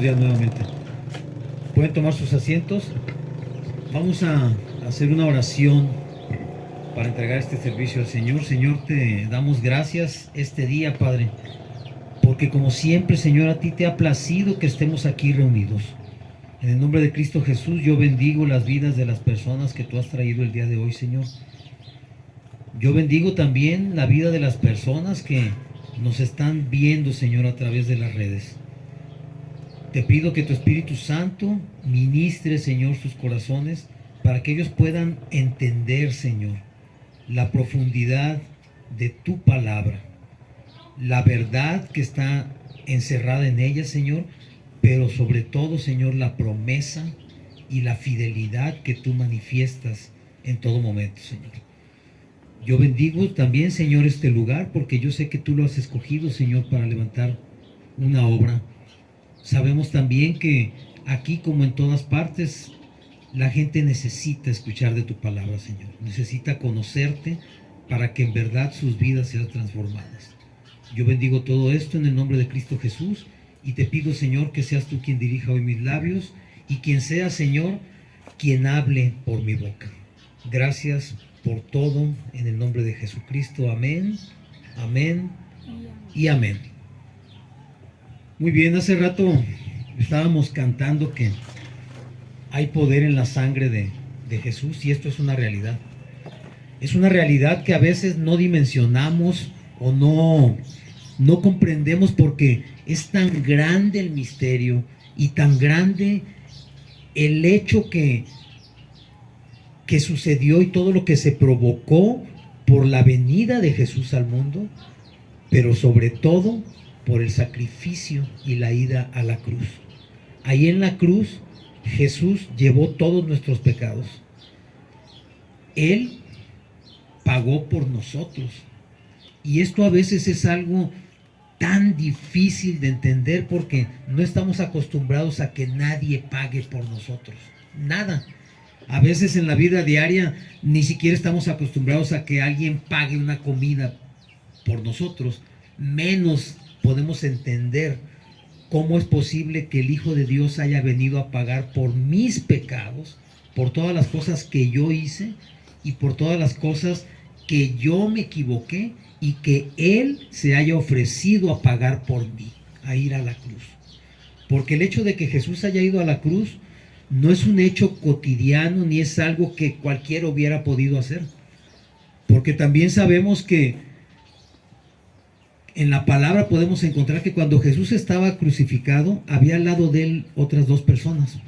días nuevamente. Pueden tomar sus asientos. Vamos a hacer una oración para entregar este servicio al Señor. Señor, te damos gracias este día, Padre, porque como siempre, Señor, a ti te ha placido que estemos aquí reunidos. En el nombre de Cristo Jesús, yo bendigo las vidas de las personas que tú has traído el día de hoy, Señor. Yo bendigo también la vida de las personas que nos están viendo, Señor, a través de las redes. Te pido que tu Espíritu Santo ministre, Señor, sus corazones para que ellos puedan entender, Señor, la profundidad de tu palabra, la verdad que está encerrada en ella, Señor, pero sobre todo, Señor, la promesa y la fidelidad que tú manifiestas en todo momento, Señor. Yo bendigo también, Señor, este lugar porque yo sé que tú lo has escogido, Señor, para levantar una obra. Sabemos también que aquí, como en todas partes, la gente necesita escuchar de tu palabra, Señor. Necesita conocerte para que en verdad sus vidas sean transformadas. Yo bendigo todo esto en el nombre de Cristo Jesús y te pido, Señor, que seas tú quien dirija hoy mis labios y quien sea, Señor, quien hable por mi boca. Gracias por todo en el nombre de Jesucristo. Amén, amén y amén. Muy bien, hace rato estábamos cantando que hay poder en la sangre de Jesús y esto es una realidad. Es una realidad que a veces no dimensionamos o no comprendemos porque es tan grande el misterio y tan grande el hecho que sucedió y todo lo que se provocó por la venida de Jesús al mundo, pero sobre todo por el sacrificio y la ida a la cruz. Ahí en la cruz Jesús llevó todos nuestros pecados. Él pagó por nosotros. Y esto a veces es algo tan difícil de entender porque no estamos acostumbrados a que nadie pague por nosotros. Nada. A veces en la vida diaria ni siquiera estamos acostumbrados a que alguien pague una comida por nosotros. Menos podemos entender cómo es posible que el Hijo de Dios haya venido a pagar por mis pecados, por todas las cosas que yo hice y por todas las cosas que yo me equivoqué y que Él se haya ofrecido a pagar por mí, a ir a la cruz. Porque el hecho de que Jesús haya ido a la cruz no es un hecho cotidiano ni es algo que cualquiera hubiera podido hacer. Porque también sabemos que en la palabra podemos encontrar que cuando Jesús estaba crucificado, había al lado de él otras dos personas.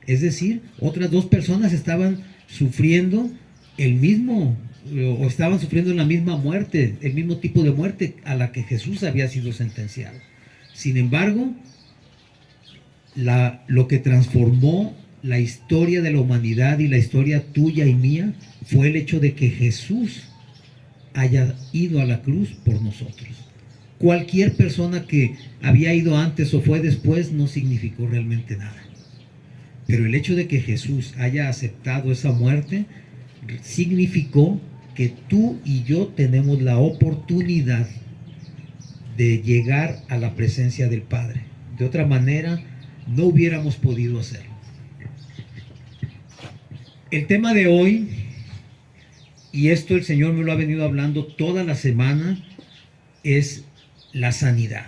Es decir, otras dos personas estaban sufriendo el mismo, o estaban sufriendo la misma muerte, el mismo tipo de muerte a la que Jesús había sido sentenciado. Sin embargo, lo que transformó la historia de la humanidad y la historia tuya y mía fue el hecho de que Jesús haya ido a la cruz por nosotros. Cualquier persona que había ido antes o fue después no significó realmente nada. Pero el hecho de que Jesús haya aceptado esa muerte significó que tú y yo tenemos la oportunidad de llegar a la presencia del Padre. De otra manera, no hubiéramos podido hacerlo. El tema de hoy, y esto el Señor me lo ha venido hablando toda la semana, es la sanidad.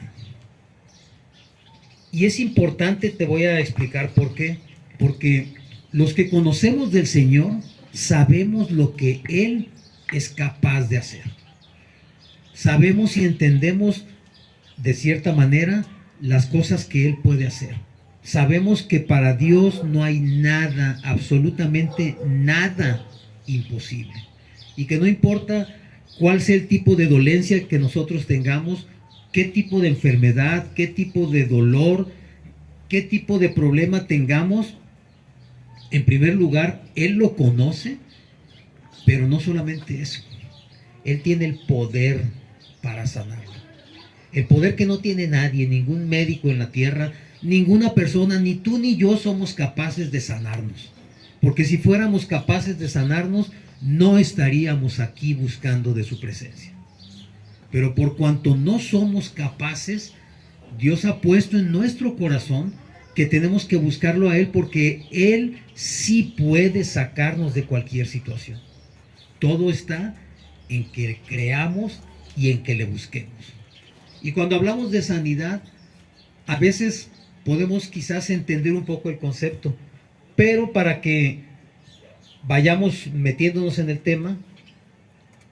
Y es importante, te voy a explicar por qué. Porque los que conocemos del Señor sabemos lo que Él es capaz de hacer. Sabemos y entendemos de cierta manera las cosas que Él puede hacer. Sabemos que para Dios no hay nada, absolutamente nada imposible. Y que no importa cuál sea el tipo de dolencia que nosotros tengamos, qué tipo de enfermedad, qué tipo de dolor, qué tipo de problema tengamos, en primer lugar, Él lo conoce, pero no solamente eso. Él tiene el poder para sanarlo. El poder que no tiene nadie, ningún médico en la tierra, ninguna persona, ni tú ni yo somos capaces de sanarnos. Porque si fuéramos capaces de sanarnos, no estaríamos aquí buscando de su presencia. Pero por cuanto no somos capaces, Dios ha puesto en nuestro corazón que tenemos que buscarlo a Él porque Él sí puede sacarnos de cualquier situación. Todo está en que creamos y en que le busquemos. Y cuando hablamos de sanidad, a veces podemos quizás entender un poco el concepto, pero para que vayamos metiéndonos en el tema,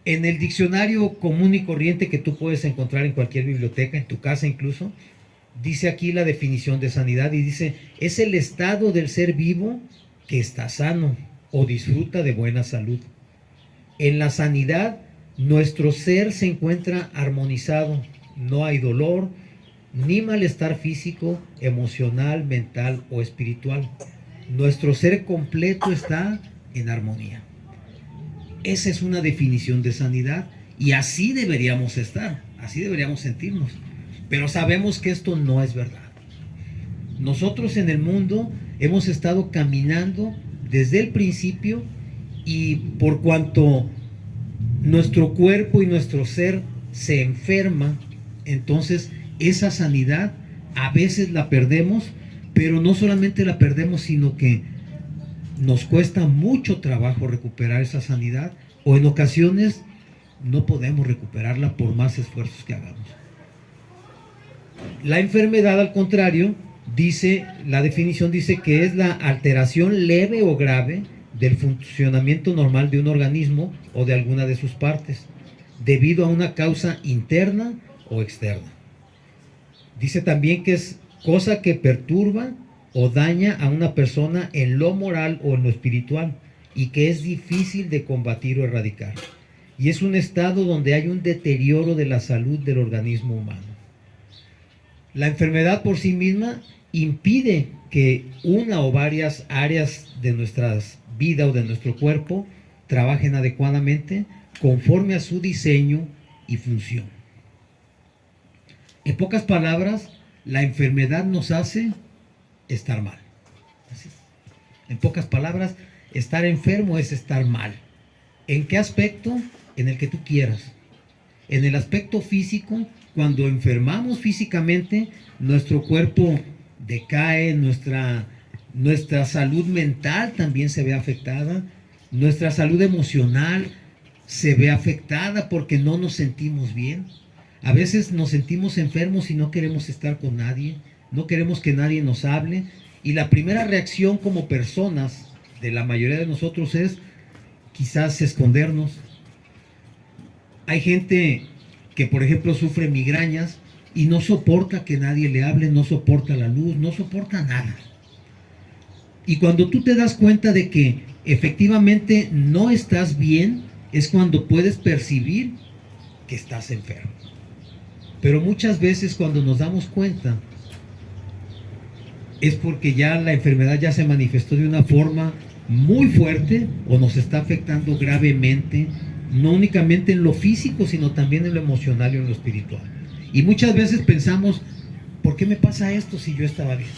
en el diccionario común y corriente que tú puedes encontrar en cualquier biblioteca, en tu casa incluso, dice aquí la definición de sanidad y dice, es el estado del ser vivo que está sano o disfruta de buena salud. En la sanidad, nuestro ser se encuentra armonizado, no hay dolor, ni malestar físico, emocional, mental o espiritual. Nuestro ser completo está en armonía. Esa es una definición de sanidad y así deberíamos estar, así deberíamos sentirnos. Pero sabemos que esto no es verdad. Nosotros en el mundo hemos estado caminando desde el principio y por cuanto nuestro cuerpo y nuestro ser se enferma, entonces esa sanidad a veces la perdemos, pero no solamente la perdemos, sino que nos cuesta mucho trabajo recuperar esa sanidad o en ocasiones no podemos recuperarla por más esfuerzos que hagamos. La enfermedad, al contrario, dice, la definición dice que es la alteración leve o grave del funcionamiento normal de un organismo o de alguna de sus partes, debido a una causa interna o externa. Dice también que es cosa que perturba o daña a una persona en lo moral o en lo espiritual y que es difícil de combatir o erradicar. Y es un estado donde hay un deterioro de la salud del organismo humano. La enfermedad por sí misma impide que una o varias áreas de nuestra vida o de nuestro cuerpo trabajen adecuadamente conforme a su diseño y función. En pocas palabras, la enfermedad nos hace estar mal. Así es. En pocas palabras, estar enfermo es estar mal. ¿En qué aspecto? En el que tú quieras. En el aspecto físico, cuando enfermamos físicamente, nuestro cuerpo decae, nuestra salud mental también se ve afectada, nuestra salud emocional se ve afectada porque no nos sentimos bien. A veces nos sentimos enfermos y no queremos estar con nadie, no queremos que nadie nos hable. Y la primera reacción como personas de la mayoría de nosotros es quizás escondernos. Hay gente que, por ejemplo, sufre migrañas y no soporta que nadie le hable, no soporta la luz, no soporta nada. Y cuando tú te das cuenta de que efectivamente no estás bien, es cuando puedes percibir que estás enfermo. Pero muchas veces cuando nos damos cuenta es porque ya la enfermedad ya se manifestó de una forma muy fuerte o nos está afectando gravemente, no únicamente en lo físico, sino también en lo emocional y en lo espiritual. Y muchas veces pensamos, ¿por qué me pasa esto si yo estaba bien?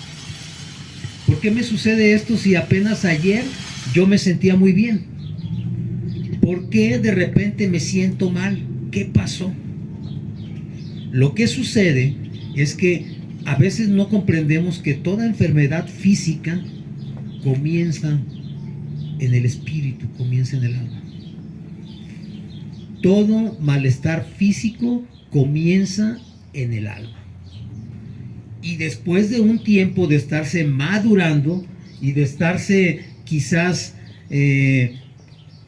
¿Por qué me sucede esto si apenas ayer yo me sentía muy bien? ¿Por qué de repente me siento mal? ¿Qué pasó? Lo que sucede es que a veces no comprendemos que toda enfermedad física comienza en el espíritu, comienza en el alma. Todo malestar físico comienza en el alma. Y después de un tiempo de estarse madurando y de estarse quizás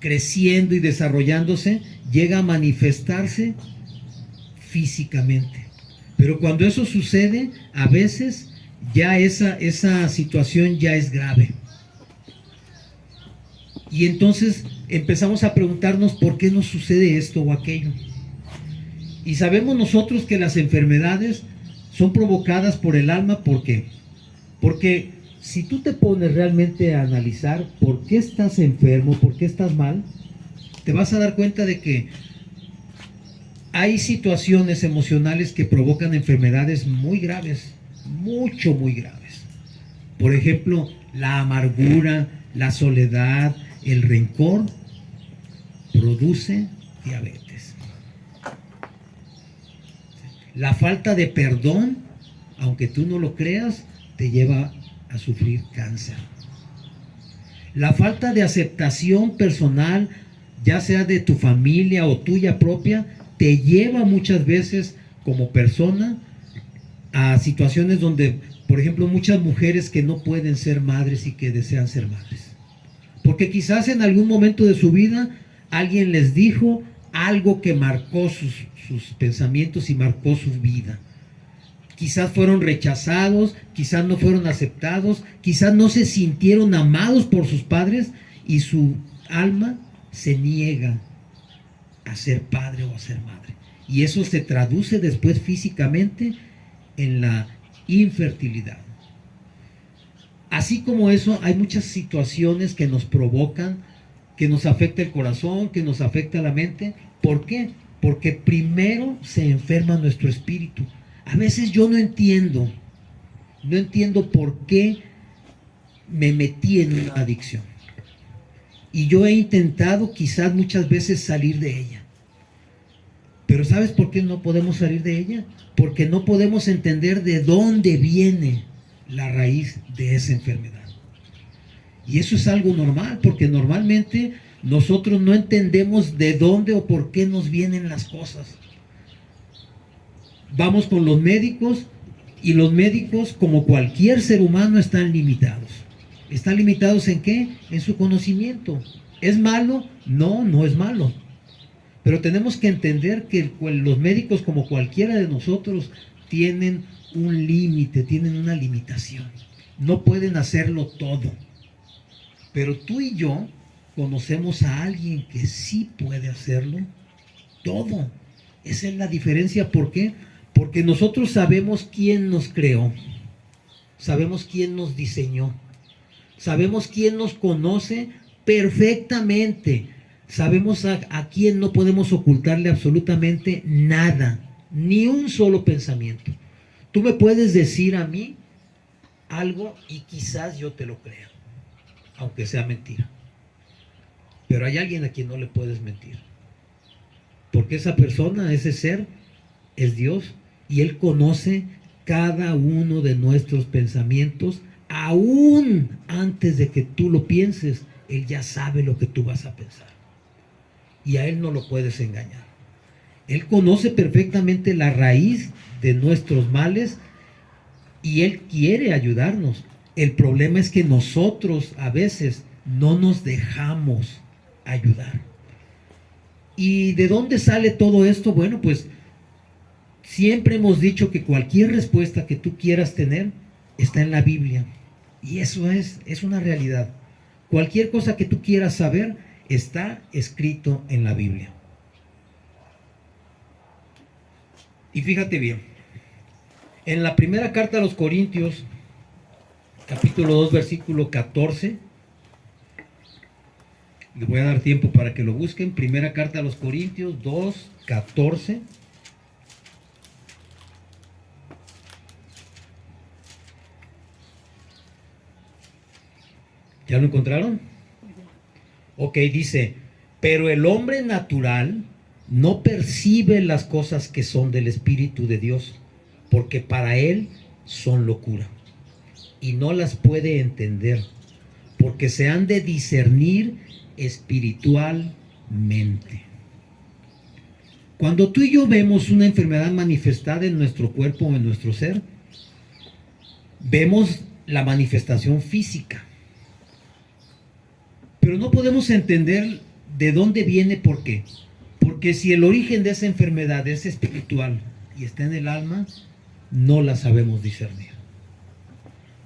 creciendo y desarrollándose, llega a manifestarse físicamente. Pero cuando eso sucede, a veces ya esa situación ya es grave. Y entonces empezamos a preguntarnos por qué nos sucede esto o aquello. Y sabemos nosotros que las enfermedades son provocadas por el alma. ¿Por qué? Porque si tú te pones realmente a analizar por qué estás enfermo, por qué estás mal, te vas a dar cuenta de que hay situaciones emocionales que provocan enfermedades muy graves, muy graves. Por ejemplo, la amargura, la soledad, el rencor produce diabetes. La falta de perdón, aunque tú no lo creas, te lleva a sufrir cáncer. La falta de aceptación personal, ya sea de tu familia o tuya propia, te lleva muchas veces como persona a situaciones donde, por ejemplo, muchas mujeres que no pueden ser madres y que desean ser madres. Porque quizás en algún momento de su vida alguien les dijo algo que marcó sus pensamientos y marcó su vida. Quizás fueron rechazados, quizás no fueron aceptados, quizás no se sintieron amados por sus padres y su alma se niega a ser padre o a ser madre. Y eso se traduce después físicamente en la infertilidad. Así como eso, hay muchas situaciones que nos provocan, que nos afecta el corazón, que nos afecta la mente. ¿Por qué? Porque primero se enferma nuestro espíritu. A veces yo no entiendo por qué me metí en una adicción. Y yo he intentado quizás muchas veces salir de ella. Pero ¿sabes por qué no podemos salir de ella? Porque no podemos entender de dónde viene la raíz de esa enfermedad. Y eso es algo normal, porque normalmente nosotros no entendemos de dónde o por qué nos vienen las cosas. Vamos con los médicos y los médicos, como cualquier ser humano, están limitados. ¿Están limitados en qué? En su conocimiento. ¿Es malo? No, no es malo. Pero tenemos que entender que los médicos, como cualquiera de nosotros, tienen un límite, tienen una limitación. No pueden hacerlo todo. Pero tú y yo conocemos a alguien que sí puede hacerlo todo. Esa es la diferencia. ¿Por qué? Porque nosotros sabemos quién nos creó. Sabemos quién nos diseñó. Sabemos quién nos conoce perfectamente. Sabemos a quién no podemos ocultarle absolutamente nada, ni un solo pensamiento. Tú me puedes decir a mí algo y quizás yo te lo crea, aunque sea mentira. Pero hay alguien a quien no le puedes mentir. Porque esa persona, ese ser, es Dios y Él conoce cada uno de nuestros pensamientos, aún antes de que tú lo pienses. Él ya sabe lo que tú vas a pensar. Y a Él no lo puedes engañar. Él conoce perfectamente la raíz de nuestros males y Él quiere ayudarnos. El problema es que nosotros a veces no nos dejamos ayudar. ¿Y de dónde sale todo esto? Bueno, pues siempre hemos dicho que cualquier respuesta que tú quieras tener está en la Biblia. Y eso es una realidad. Cualquier cosa que tú quieras saber está escrito en la Biblia. Y fíjate bien, en la primera carta a los Corintios, capítulo 2, versículo 14, les voy a dar tiempo para que lo busquen. Primera carta a los Corintios 2, 14. ¿Ya lo encontraron? Ok, dice, pero el hombre natural no percibe las cosas que son del Espíritu de Dios, porque para él son locura, y no las puede entender, porque se han de discernir espiritualmente. Cuando tú y yo vemos una enfermedad manifestada en nuestro cuerpo o en nuestro ser, vemos la manifestación física. Pero no podemos entender de dónde viene, ¿por qué? Porque si el origen de esa enfermedad es espiritual y está en el alma, no la sabemos discernir.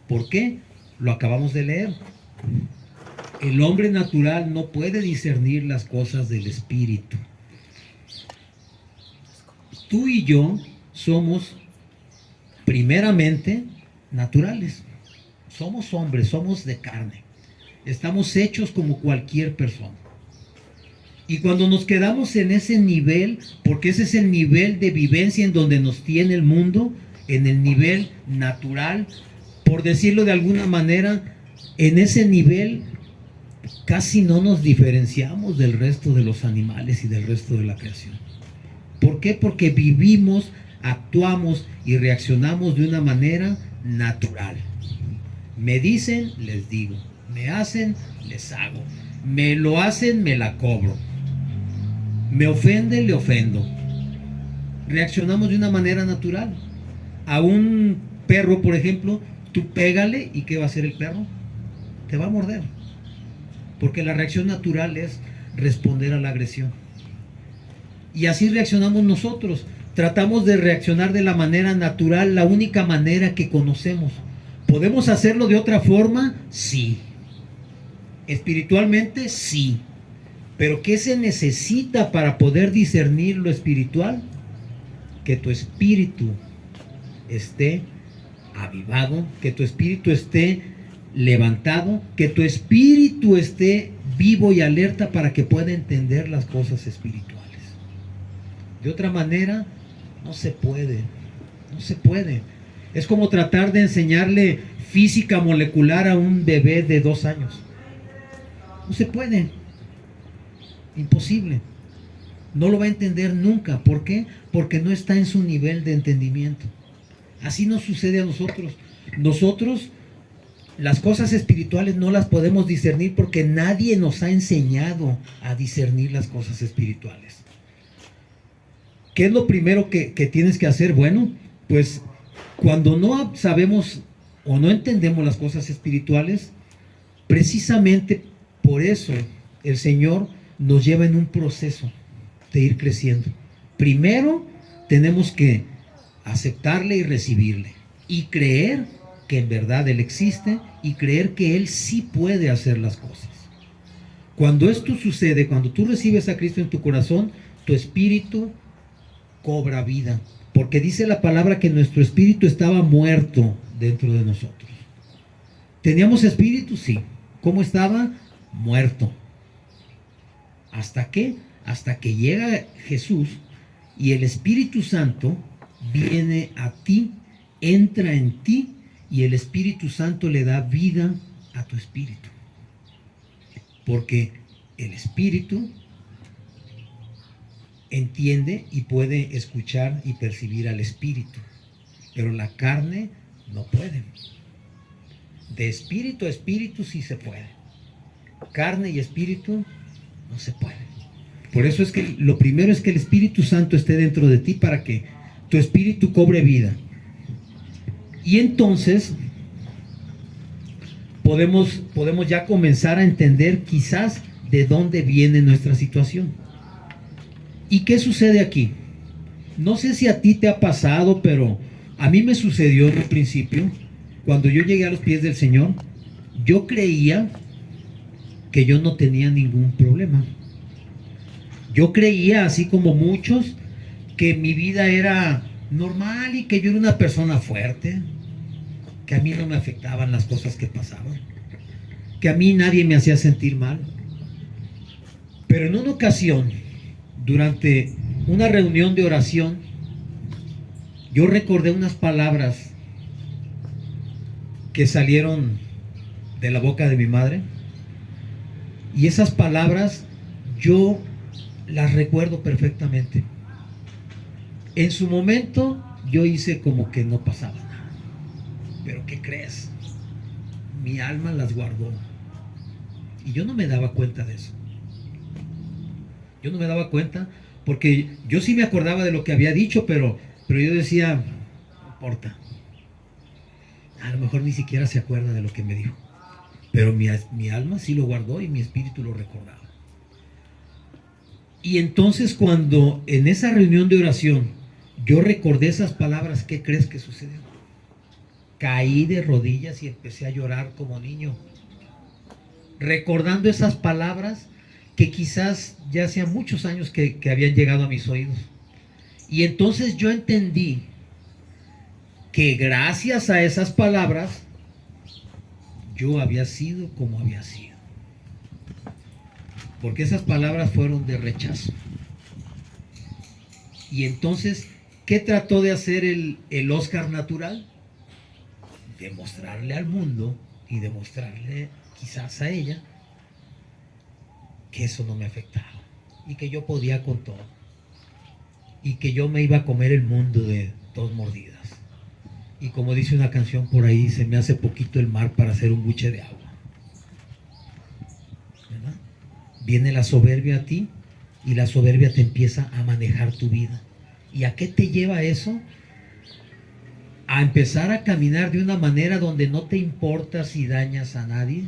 ¿Por qué? Lo acabamos de leer. El hombre natural no puede discernir las cosas del espíritu. Tú y yo somos primeramente naturales. Somos hombres, somos de carne. Estamos hechos como cualquier persona. Y cuando nos quedamos en ese nivel, porque ese es el nivel de vivencia en donde nos tiene el mundo, en el nivel natural, por decirlo de alguna manera, en ese nivel casi no nos diferenciamos del resto de los animales y del resto de la creación. ¿Por qué? Porque vivimos, actuamos y reaccionamos de una manera natural. Me dicen, les digo. Me hacen, les hago. Me lo hacen, me la cobro. Me ofenden, le ofendo. Reaccionamos de una manera natural. A un perro, por ejemplo, tú pégale y ¿qué va a hacer el perro? Te va a morder. Porque la reacción natural es responder a la agresión. Y así reaccionamos nosotros. Tratamos de reaccionar de la manera natural, la única manera que conocemos. ¿Podemos hacerlo de otra forma? Sí. Espiritualmente, sí. Pero ¿qué se necesita para poder discernir lo espiritual? Que tu espíritu esté avivado, que tu espíritu esté levantado, que tu espíritu esté vivo y alerta para que pueda entender las cosas espirituales. De otra manera, no se puede. No se puede. Es como tratar de enseñarle física molecular a un bebé de 2 años. No se puede. Imposible. No lo va a entender nunca. ¿Por qué? Porque no está en su nivel de entendimiento. Así nos sucede a nosotros. Nosotros las cosas espirituales no las podemos discernir porque nadie nos ha enseñado a discernir las cosas espirituales. ¿Qué es lo primero que tienes que hacer? Bueno, pues cuando no sabemos o no entendemos las cosas espirituales, precisamente por eso el Señor nos lleva en un proceso de ir creciendo. Primero tenemos que aceptarle y recibirle y creer que en verdad Él existe y creer que Él sí puede hacer las cosas. Cuando esto sucede, cuando tú recibes a Cristo en tu corazón, tu espíritu cobra vida, porque dice la palabra que nuestro espíritu estaba muerto dentro de nosotros. ¿Teníamos espíritu? Sí. ¿Cómo estaba? Muerto. ¿Hasta qué? Hasta que llega Jesús y el Espíritu Santo viene a ti, entra en ti y el Espíritu Santo le da vida a tu espíritu. Porque el espíritu entiende y puede escuchar y percibir al espíritu, pero la carne no puede. De espíritu a espíritu sí se puede. Carne y espíritu no se puede. Por eso es que lo primero es que el Espíritu Santo esté dentro de ti para que tu espíritu cobre vida. Y entonces podemos ya comenzar a entender quizás de dónde viene nuestra situación. ¿Y qué sucede aquí? No sé si a ti te ha pasado, pero a mí me sucedió en un principio, cuando yo llegué a los pies del Señor, yo creía que yo no tenía ningún problema. Yo creía, así como muchos, que mi vida era normal y que yo era una persona fuerte, que a mí no me afectaban las cosas que pasaban, que a mí nadie me hacía sentir mal. Pero en una ocasión, durante una reunión de oración, yo recordé unas palabras que salieron de la boca de mi madre, y esas palabras yo las recuerdo perfectamente. En su momento yo hice como que no pasaba nada, pero ¿qué crees? Mi alma las guardó y yo no me daba cuenta de eso. Yo no me daba cuenta porque yo sí me acordaba de lo que había dicho, pero yo decía, no importa, a lo mejor ni siquiera se acuerda de lo que me dijo, pero mi alma sí lo guardó y mi espíritu lo recordaba. Y entonces cuando en esa reunión de oración yo recordé esas palabras, ¿qué crees que sucedió? Caí de rodillas y empecé a llorar como niño, recordando esas palabras que quizás ya hacía muchos años que habían llegado a mis oídos. Y entonces yo entendí que gracias a esas palabras yo había sido como había sido. Porque esas palabras fueron de rechazo. Y entonces, ¿qué trató de hacer el Oscar natural? Demostrarle al mundo y demostrarle quizás a ella que eso no me afectaba y que yo podía con todo y que yo me iba a comer el mundo de 2 mordidas Y como dice una canción por ahí, se me hace poquito el mar para hacer un buche de agua. ¿Verdad? Viene la soberbia a ti y la soberbia te empieza a manejar tu vida. ¿Y a qué te lleva eso? A empezar a caminar de una manera donde no te importa si dañas a nadie,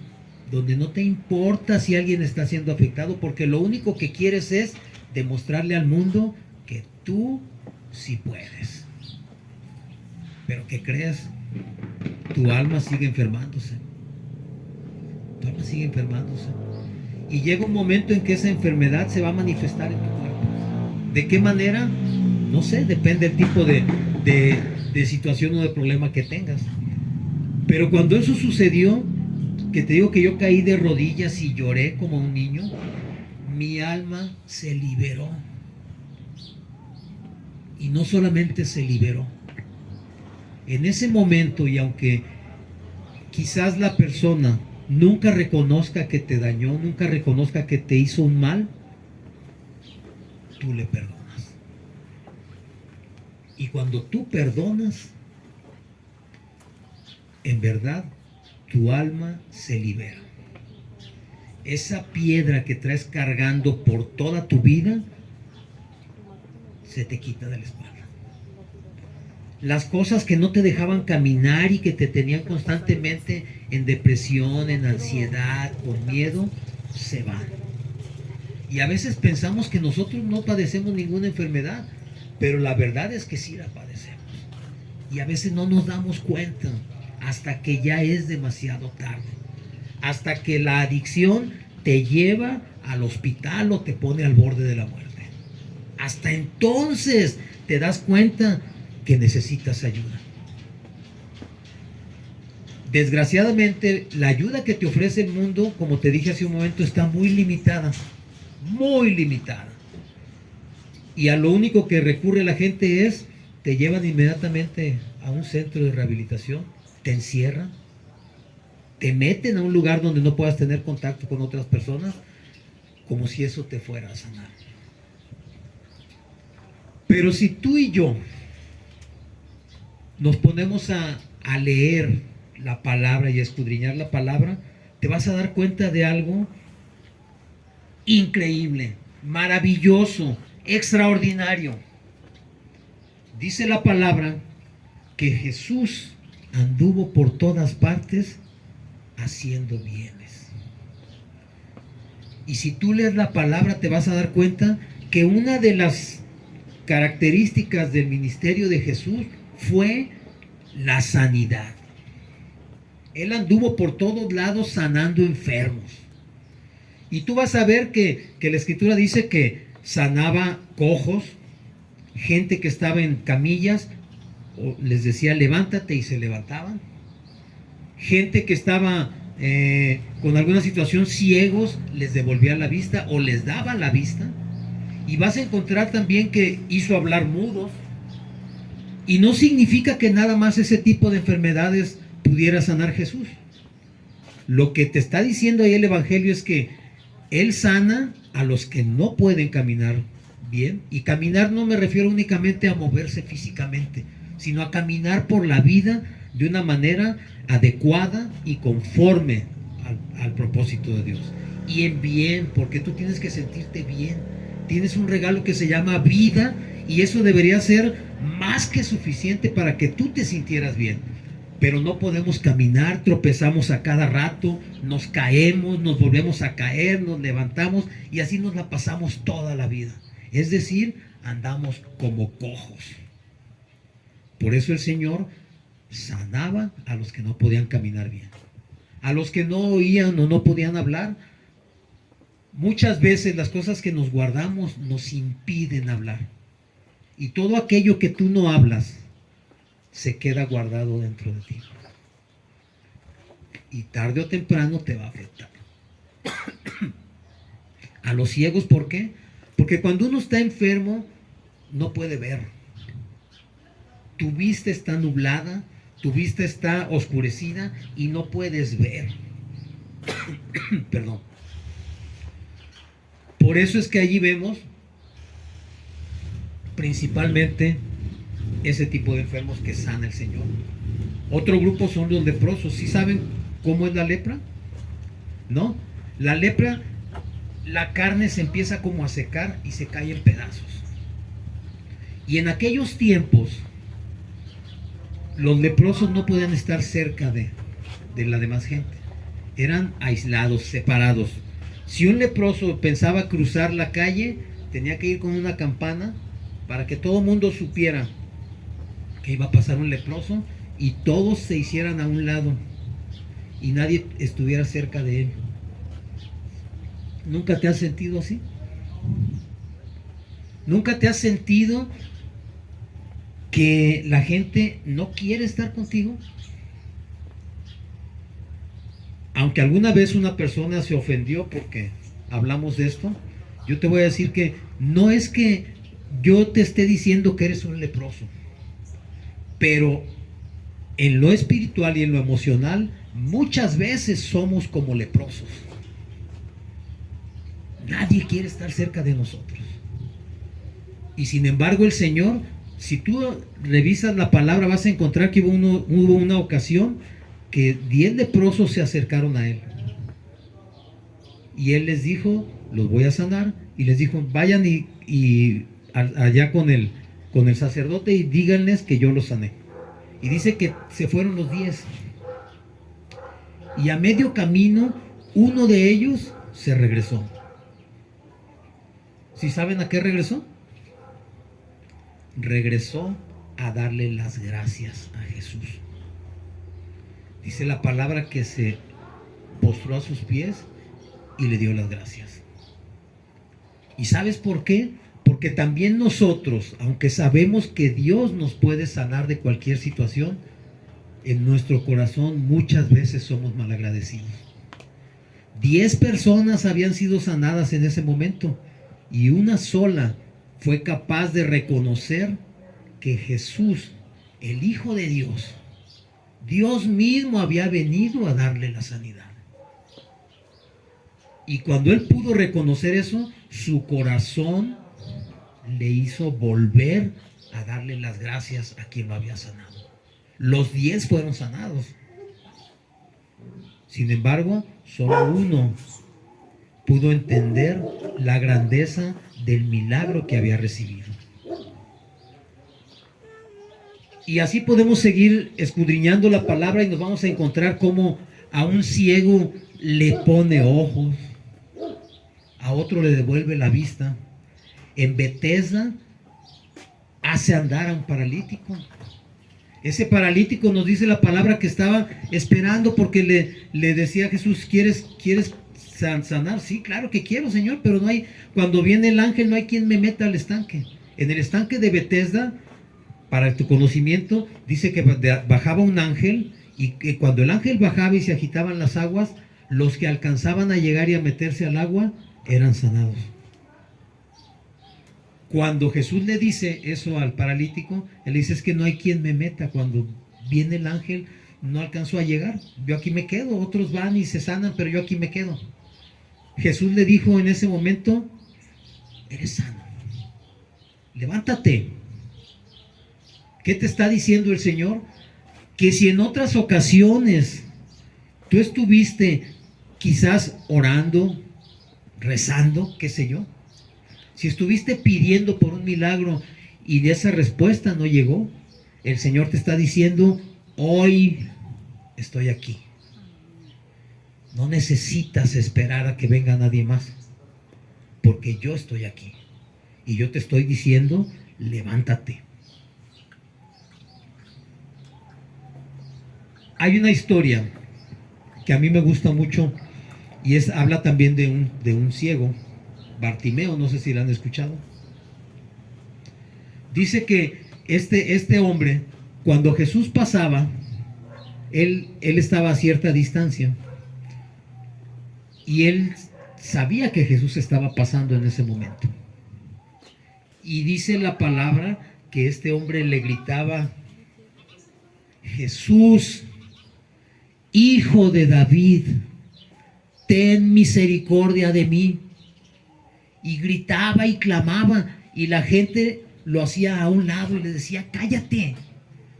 donde no te importa si alguien está siendo afectado, porque lo único que quieres es demostrarle al mundo que tú sí puedes. Pero ¿qué crees? Tu alma sigue enfermándose. Tu alma sigue enfermándose. Y llega un momento en que esa enfermedad se va a manifestar en tu cuerpo. ¿De qué manera? No sé, depende del tipo de situación o de problema que tengas. Pero cuando eso sucedió, que te digo que yo caí de rodillas y lloré como un niño, mi alma se liberó. Y no solamente se liberó. En ese momento, y aunque quizás la persona nunca reconozca que te dañó, nunca reconozca que te hizo un mal, tú le perdonas. Y cuando tú perdonas, en verdad, tu alma se libera. Esa piedra que traes cargando por toda tu vida, se te quita de la espalda. Las cosas que no te dejaban caminar y que te tenían constantemente en depresión, en ansiedad, con miedo, se van. Y a veces pensamos que nosotros no padecemos ninguna enfermedad, pero la verdad es que sí la padecemos. Y a veces no nos damos cuenta hasta que ya es demasiado tarde. Hasta que la adicción te lleva al hospital o te pone al borde de la muerte. Hasta entonces te das cuenta que necesitas ayuda. Desgraciadamente, la ayuda que te ofrece el mundo, como te dije hace un momento, está muy limitada. Muy limitada. Y a lo único que recurre la gente es, te llevan inmediatamente a un centro de rehabilitación, te encierran, te meten a un lugar donde no puedas tener contacto con otras personas, como si eso te fuera a sanar. Pero si tú y yo nos ponemos a leer la palabra y a escudriñar la palabra, te vas a dar cuenta de algo increíble, maravilloso, extraordinario. Dice la palabra que Jesús anduvo por todas partes haciendo bienes. Y si tú lees la palabra te vas a dar cuenta que una de las características del ministerio de Jesús fue la sanidad. Él anduvo por todos lados sanando enfermos. Y tú vas a ver que la escritura dice que sanaba cojos, gente que estaba en camillas, o les decía levántate y se levantaban. Gente que estaba con alguna situación ciegos, les devolvía la vista o les daba la vista. Y vas a encontrar también que hizo hablar mudos. Y no significa que nada más ese tipo de enfermedades pudiera sanar Jesús. Lo que te está diciendo ahí el Evangelio es que Él sana a los que no pueden caminar bien. Y caminar no me refiero únicamente a moverse físicamente, sino a caminar por la vida de una manera adecuada y conforme al propósito de Dios. Y en bien, porque tú tienes que sentirte bien. Tienes un regalo que se llama vida y eso debería ser más que suficiente para que tú te sintieras bien. Pero no podemos caminar, tropezamos a cada rato, nos caemos, nos volvemos a caer, nos levantamos y así nos la pasamos toda la vida. Es decir, andamos como cojos. Por eso el Señor sanaba a los que no podían caminar bien. A los que no oían o no podían hablar. Muchas veces las cosas que nos guardamos nos impiden hablar. Y todo aquello que tú no hablas se queda guardado dentro de ti. Y tarde o temprano te va a afectar. A los ciegos, ¿por qué? Porque cuando uno está enfermo, no puede ver. Tu vista está nublada, tu vista está oscurecida y no puedes ver. Perdón. Por eso es que allí vemos principalmente ese tipo de enfermos que sana el Señor. Otro grupo son los leprosos. ¿Sí saben cómo es la lepra? ¿No? La lepra, la carne se empieza como a secar y se cae en pedazos. Y en aquellos tiempos, los leprosos no podían estar cerca de la demás gente. Eran aislados, separados. Si un leproso pensaba cruzar la calle, tenía que ir con una campana para que todo el mundo supiera que iba a pasar un leproso y todos se hicieran a un lado y nadie estuviera cerca de él. ¿Nunca te has sentido así? ¿Nunca te has sentido que la gente no quiere estar contigo? Aunque alguna vez una persona se ofendió porque hablamos de esto, yo te voy a decir que no es que yo te esté diciendo que eres un leproso, pero en lo espiritual y en lo emocional muchas veces somos como leprosos. Nadie quiere estar cerca de nosotros. Y sin embargo el Señor, si tú revisas la palabra, vas a encontrar que hubo una ocasión que 10 leprosos se acercaron a Él. Y Él les dijo, los voy a sanar. Y les dijo, vayan allá con el sacerdote y díganles que yo los sané. Y dice que se fueron los 10. Y a medio camino, uno de ellos se regresó. ¿Sí saben a qué regresó? Regresó a darle las gracias a Jesús. Dice la palabra que se postró a sus pies y le dio las gracias. ¿Y sabes por qué? Porque también nosotros, aunque sabemos que Dios nos puede sanar de cualquier situación, en nuestro corazón muchas veces somos malagradecidos. 10 personas habían sido sanadas en ese momento y una sola fue capaz de reconocer que Jesús, el Hijo de Dios, Dios mismo había venido a darle la sanidad. Y cuando él pudo reconocer eso, su corazón le hizo volver a darle las gracias a quien lo había sanado. Los 10 fueron sanados. Sin embargo, solo uno pudo entender la grandeza del milagro que había recibido. Y así podemos seguir escudriñando la palabra y nos vamos a encontrar cómo a un ciego le pone ojos, a otro le devuelve la vista. En Betesda hace andar a un paralítico. Ese paralítico, nos dice la palabra, que estaba esperando porque le decía a Jesús, ¿quieres sanar? Sí, claro que quiero, Señor, pero no hay, cuando viene el ángel no hay quien me meta al estanque. En el estanque de Betesda, para tu conocimiento, dice que bajaba un ángel y que cuando el ángel bajaba y se agitaban las aguas, los que alcanzaban a llegar y a meterse al agua eran sanados. Cuando Jesús le dice eso al paralítico, él dice, es que no hay quien me meta. Cuando viene el ángel, no alcanzó a llegar. Yo aquí me quedo. Otros van y se sanan, pero yo aquí me quedo. Jesús le dijo en ese momento, eres sano. Levántate. ¿Qué te está diciendo el Señor? Que si en otras ocasiones tú estuviste quizás orando, rezando, qué sé yo, si estuviste pidiendo por un milagro y de esa respuesta no llegó, el Señor te está diciendo, hoy estoy aquí. No necesitas esperar a que venga nadie más, porque yo estoy aquí. Y yo te estoy diciendo, levántate. Hay una historia que a mí me gusta mucho y habla también de un ciego, Bartimeo, no sé si la han escuchado. Dice que este hombre, cuando Jesús pasaba, él estaba a cierta distancia y él sabía que Jesús estaba pasando en ese momento. Y dice la palabra que este hombre le gritaba, Jesús, Hijo de David, ten misericordia de mí. Y gritaba y clamaba, y la gente lo hacía a un lado y le decía, cállate,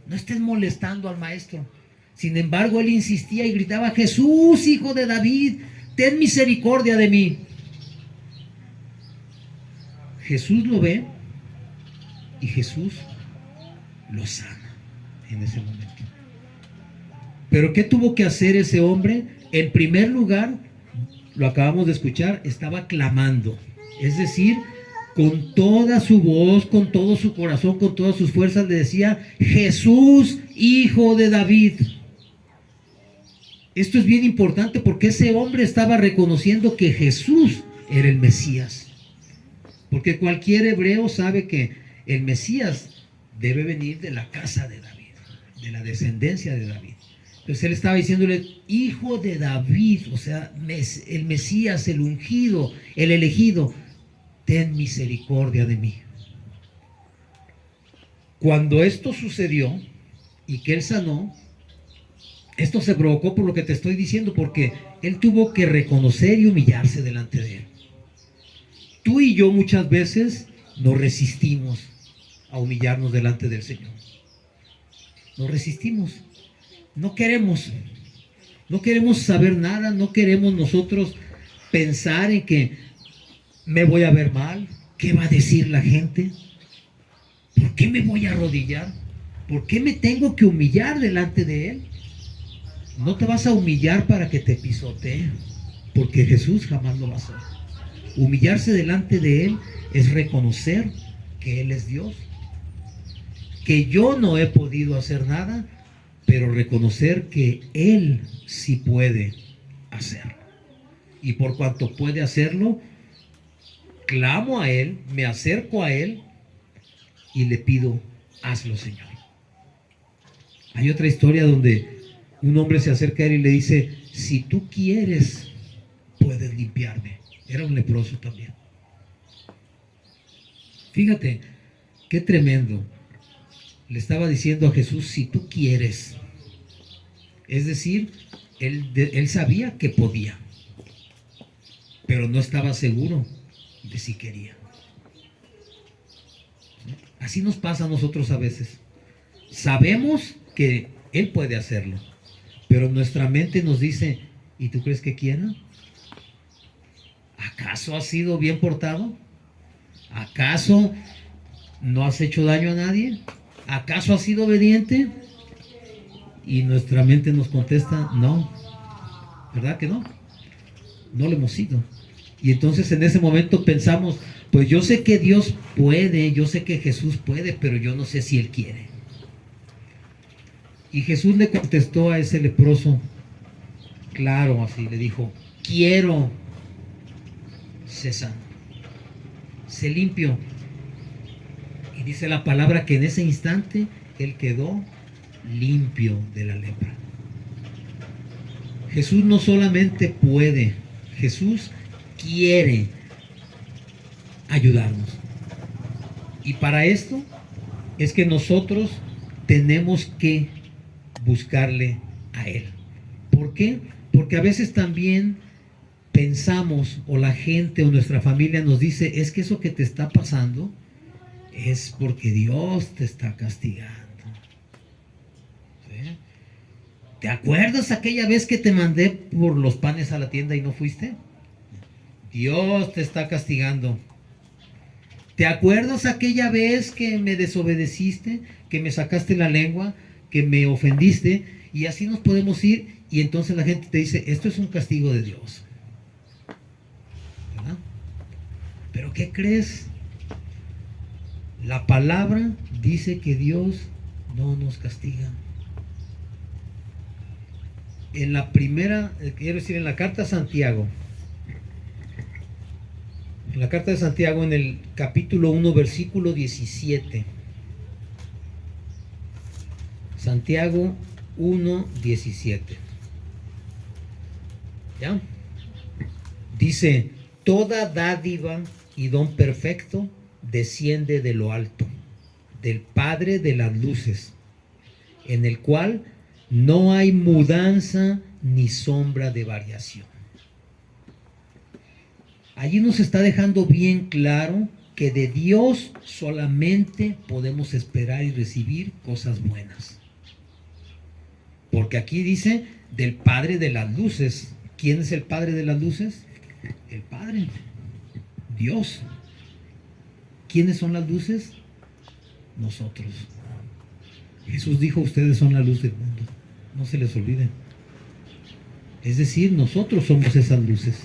no estés molestando al maestro. Sin embargo, él insistía y gritaba: Jesús, hijo de David, ten misericordia de mí. Jesús lo ve y Jesús lo sana en ese momento. Pero ¿qué tuvo que hacer ese hombre? En primer lugar, lo acabamos de escuchar, estaba clamando. Es decir, con toda su voz, con todo su corazón, con todas sus fuerzas, le decía: Jesús, hijo de David. Esto es bien importante porque ese hombre estaba reconociendo que Jesús era el Mesías. Porque cualquier hebreo sabe que el Mesías debe venir de la casa de David, de la descendencia de David. Entonces él estaba diciéndole: hijo de David, o sea, el Mesías, el ungido, el elegido, ten misericordia de mí. Cuando esto sucedió y que él sanó, esto se provocó por lo que te estoy diciendo, porque él tuvo que reconocer y humillarse delante de él. Tú y yo muchas veces nos resistimos a humillarnos delante del Señor. Nos resistimos. No queremos saber nada, no queremos nosotros pensar en que me voy a ver mal, qué va a decir la gente, por qué me voy a arrodillar, por qué me tengo que humillar delante de Él. No te vas a humillar para que te pisotee, porque Jesús jamás lo va a hacer. Humillarse delante de Él es reconocer que Él es Dios, que yo no he podido hacer nada, pero reconocer que Él sí puede hacerlo. Y por cuanto puede hacerlo, clamo a Él, me acerco a Él y le pido: hazlo, Señor. Hay otra historia donde un hombre se acerca a Él y le dice: si tú quieres, puedes limpiarme. Era un leproso también. Fíjate, qué tremendo. Le estaba diciendo a Jesús: si tú quieres. Es decir, él sabía que podía, pero no estaba seguro de si quería. Así nos pasa a nosotros a veces. Sabemos que Él puede hacerlo, pero nuestra mente nos dice: ¿y tú crees que quiera? ¿Acaso has sido bien portado? ¿Acaso no has hecho daño a nadie? ¿Acaso has sido obediente? Y nuestra mente nos contesta: no. ¿Verdad que no? No lo hemos sido. Y entonces en ese momento pensamos: pues yo sé que Dios puede, yo sé que Jesús puede, pero yo no sé si Él quiere. Y Jesús le contestó a ese leproso, claro, así le dijo: quiero, sé sano, sé limpio. Y dice la palabra que en ese instante él quedó limpio de la lepra. Jesús no solamente puede, Jesús quiere ayudarnos. Y para esto es que nosotros tenemos que buscarle a Él. ¿Por qué? Porque a veces también pensamos, o la gente o nuestra familia nos dice: es que eso que te está pasando es porque Dios te está castigando. ¿Sí? ¿Te acuerdas aquella vez que te mandé por los panes a la tienda y no fuiste? Dios te está castigando. ¿Te acuerdas aquella vez que me desobedeciste, que me sacaste la lengua, que me ofendiste? Y así nos podemos ir, y entonces la gente te dice: esto es un castigo de Dios. ¿Verdad? ¿Pero qué crees? La palabra dice que Dios no nos castiga. En la primera, quiero decir, en la carta a Santiago, en la carta de Santiago, en el capítulo 1, versículo 17. Santiago 1, 17. ¿Ya? Dice: toda dádiva y don perfecto desciende de lo alto, del Padre de las luces, en el cual no hay mudanza ni sombra de variación. Allí nos está dejando bien claro que de Dios solamente podemos esperar y recibir cosas buenas. Porque aquí dice del Padre de las luces. ¿Quién es el Padre de las luces? El Padre, Dios. ¿Quiénes son las luces? Nosotros. Jesús dijo, ustedes son la luz del mundo. No se les olvide. Es decir, nosotros somos esas luces.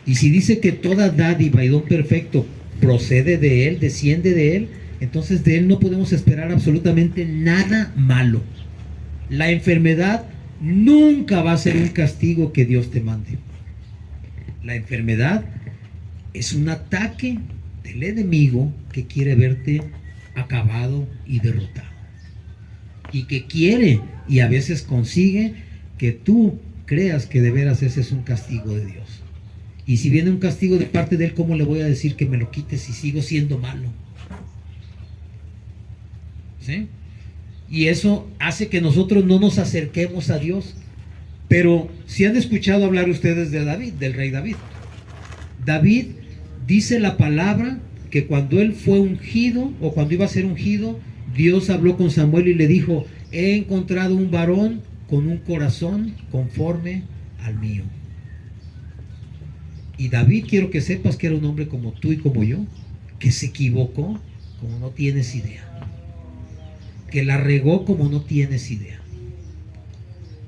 Y si dice que toda dádiva y don perfecto procede de Él, desciende de Él, entonces de Él no podemos esperar absolutamente nada malo. La enfermedad nunca va a ser un castigo que Dios te mande. La enfermedad es un ataque del enemigo que quiere verte acabado y derrotado. Y que quiere y a veces consigue que tú creas que de veras ese es un castigo de Dios. Y si viene un castigo de parte de Él, ¿cómo le voy a decir que me lo quite si sigo siendo malo? ¿Sí? Y eso hace que nosotros no nos acerquemos a Dios. Pero si han escuchado hablar ustedes de David, del rey David. David dice la palabra que cuando él fue ungido, o cuando iba a ser ungido, Dios habló con Samuel y le dijo, he encontrado un varón con un corazón conforme al mío. Y David, quiero que sepas que era un hombre como tú y como yo, que se equivocó como no tienes idea, que la regó como no tienes idea,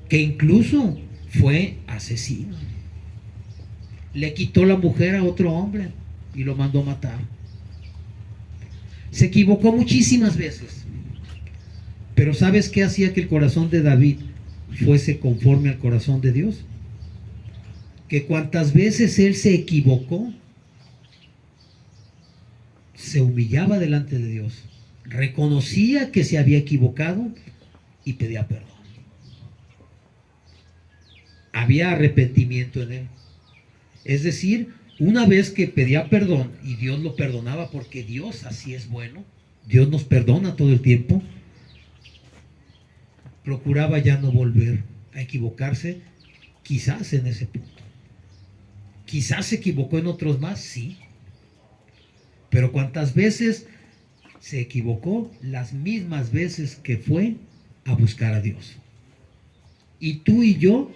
que incluso fue asesino. Le quitó la mujer a otro hombre y lo mandó a matar. Se equivocó muchísimas veces. Pero ¿sabes qué hacía que el corazón de David fuese conforme al corazón de Dios? Que cuantas veces él se equivocó, se humillaba delante de Dios, reconocía que se había equivocado y pedía perdón. Había arrepentimiento en él. Es decir, una vez que pedía perdón y Dios lo perdonaba, porque Dios así es bueno, Dios nos perdona todo el tiempo, procuraba ya no volver a equivocarse, quizás en ese punto. Quizás se equivocó en otros más, sí. Pero ¿cuántas veces se equivocó? Las mismas veces que fue a buscar a Dios. Y tú y yo,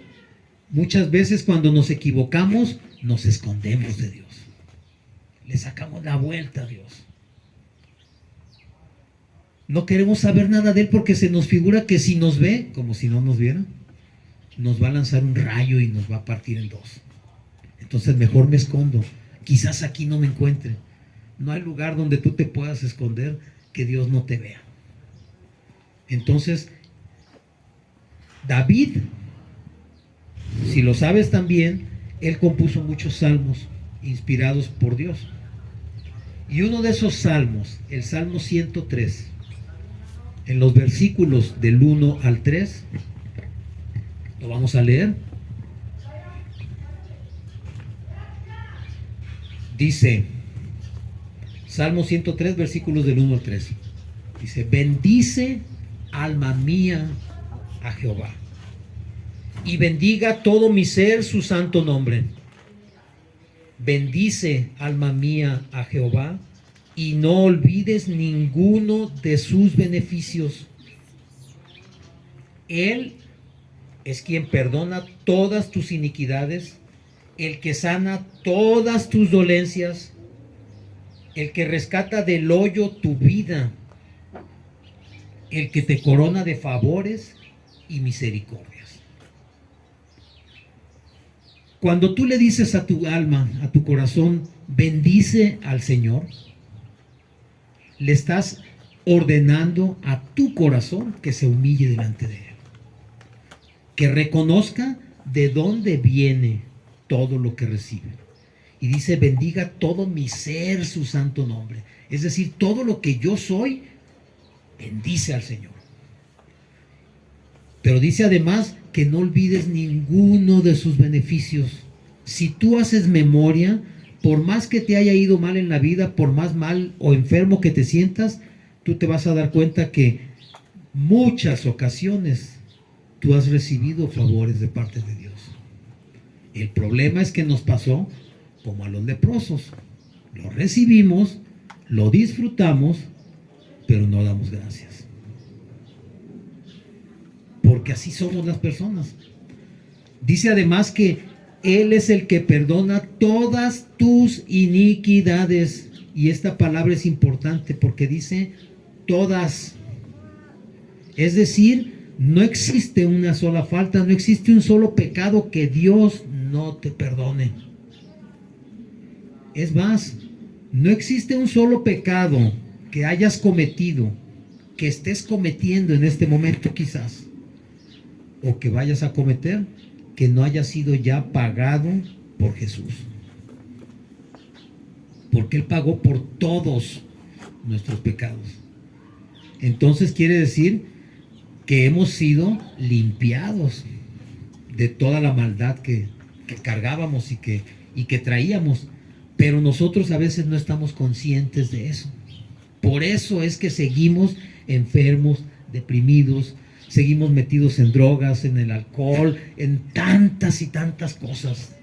muchas veces cuando nos equivocamos, nos escondemos de Dios. Le sacamos la vuelta a Dios. No queremos saber nada de Él porque se nos figura que si nos ve, como si no nos viera, nos va a lanzar un rayo y nos va a partir en dos. Entonces mejor me escondo. Quizás aquí no me encuentre. No hay lugar donde tú te puedas esconder que Dios no te vea. Entonces, David, si lo sabes también, él compuso muchos salmos inspirados por Dios. Y uno de esos salmos, el Salmo 103, en los versículos del 1 al 3, lo vamos a leer. Dice, Salmo 103, versículos del 1 al 3. Dice, bendice, alma mía, a Jehová, y bendiga todo mi ser su santo nombre. Bendice, alma mía, a Jehová, y no olvides ninguno de sus beneficios. Él es quien perdona todas tus iniquidades, el que sana todas tus dolencias, el que rescata del hoyo tu vida, el que te corona de favores y misericordias. Cuando tú le dices a tu alma, a tu corazón, bendice al Señor, le estás ordenando a tu corazón que se humille delante de Él, que reconozca de dónde viene todo lo que recibe. Y dice, bendiga todo mi ser su santo nombre. Es decir, todo lo que yo soy, bendice al Señor. Pero dice además que no olvides ninguno de sus beneficios. Si tú haces memoria, por más que te haya ido mal en la vida, por más mal o enfermo que te sientas, tú te vas a dar cuenta que muchas ocasiones tú has recibido favores de parte de Dios. El problema es que nos pasó como a los leprosos. Lo recibimos, lo disfrutamos, pero no damos gracias. ¿Por porque así somos las personas. Dice además que Él es el que perdona todas tus iniquidades. Y esta palabra es importante porque dice todas. Es decir, no existe una sola falta, no existe un solo pecado que Dios no te perdone. Es más, no existe un solo pecado que hayas cometido, que estés cometiendo en este momento quizás, o que vayas a cometer, que no haya sido ya pagado por Jesús. Porque Él pagó por todos nuestros pecados. Entonces quiere decir que hemos sido limpiados de toda la maldad que cargábamos y que traíamos. Pero nosotros a veces no estamos conscientes de eso. Por eso es que seguimos enfermos, deprimidos, seguimos metidos en drogas, en el alcohol, en tantas y tantas cosas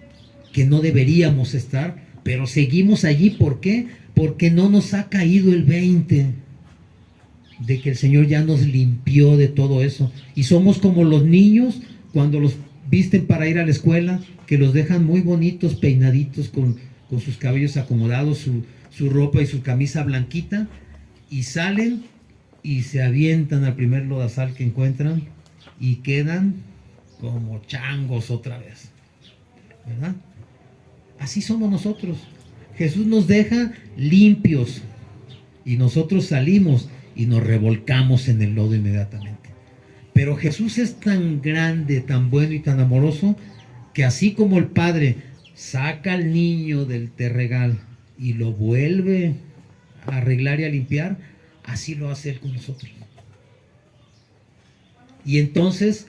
que no deberíamos estar, pero seguimos allí. ¿Por qué? Porque no nos ha caído el 20 de que el Señor ya nos limpió de todo eso. Y somos como los niños cuando los visten para ir a la escuela, que los dejan muy bonitos, peinaditos, con sus cabellos acomodados, su ropa y su camisa blanquita, y salen y se avientan al primer lodazal que encuentran y quedan como changos otra vez, ¿verdad? Así somos nosotros. Jesús nos deja limpios y nosotros salimos y nos revolcamos en el lodo inmediatamente. Pero Jesús es tan grande, tan bueno y tan amoroso, que así como el Padre saca al niño del terregal y lo vuelve a arreglar y a limpiar, así lo hace Él con nosotros. Y entonces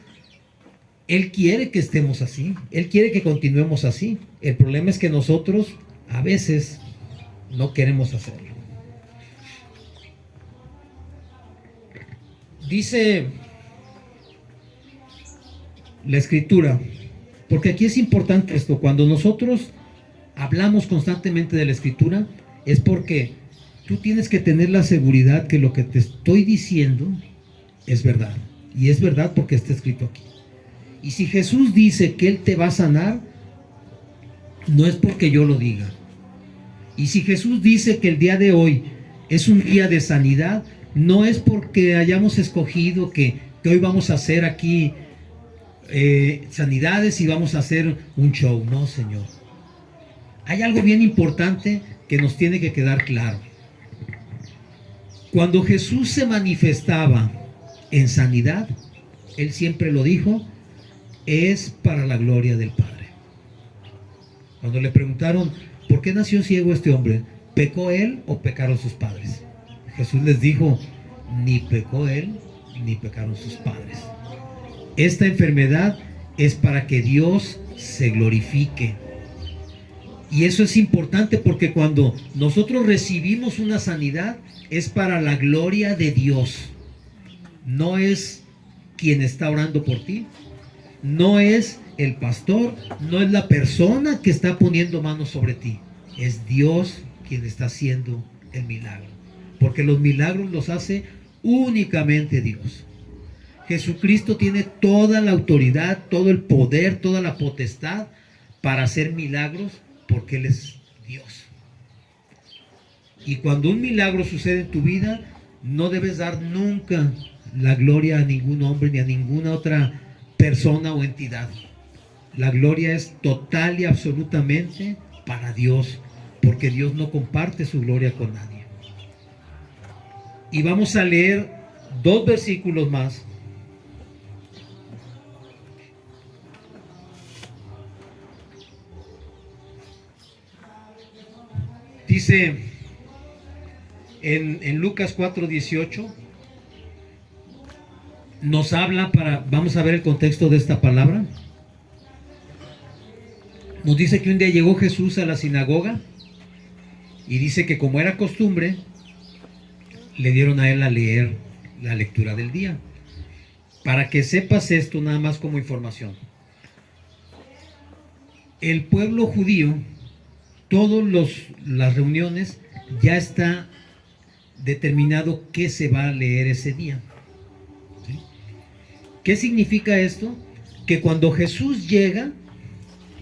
Él quiere que estemos así, Él quiere que continuemos así. El problema es que nosotros a veces no queremos hacerlo. Dice la Escritura, porque aquí es importante esto, cuando nosotros hablamos constantemente de la Escritura, es porque tú tienes que tener la seguridad que lo que te estoy diciendo es verdad. Y es verdad porque está escrito aquí. Y si Jesús dice que Él te va a sanar, no es porque yo lo diga. Y si Jesús dice que el día de hoy es un día de sanidad, no es porque hayamos escogido que hoy vamos a hacer aquí sanidades y vamos a hacer un show. No, Señor. Hay algo bien importante que nos tiene que quedar claro. Cuando Jesús se manifestaba en sanidad, Él siempre lo dijo, es para la gloria del Padre. Cuando le preguntaron, ¿por qué nació ciego este hombre? ¿Pecó él o pecaron sus padres? Jesús les dijo, ni pecó él, ni pecaron sus padres. Esta enfermedad es para que Dios se glorifique. Y eso es importante porque cuando nosotros recibimos una sanidad, es para la gloria de Dios. No es quien está orando por ti, no es el pastor, no es la persona que está poniendo manos sobre ti. Es Dios quien está haciendo el milagro. Porque los milagros los hace únicamente Dios. Jesucristo tiene toda la autoridad, todo el poder, toda la potestad para hacer milagros porque Él es Dios. Y cuando un milagro sucede en tu vida, no debes dar nunca la gloria a ningún hombre ni a ninguna otra persona o entidad. La gloria es total y absolutamente para Dios, porque Dios no comparte su gloria con nadie. Y vamos a leer 2 versículos más. Dice en Lucas 4:18, nos habla vamos a ver el contexto de esta palabra. Nos dice que un día llegó Jesús a la sinagoga y dice que como era costumbre, le dieron a él a leer la lectura del día. Para que sepas esto nada más como información. El pueblo judío, todas las reuniones, ya está determinado qué se va a leer ese día. ¿Sí? ¿Qué significa esto? Que cuando Jesús llega,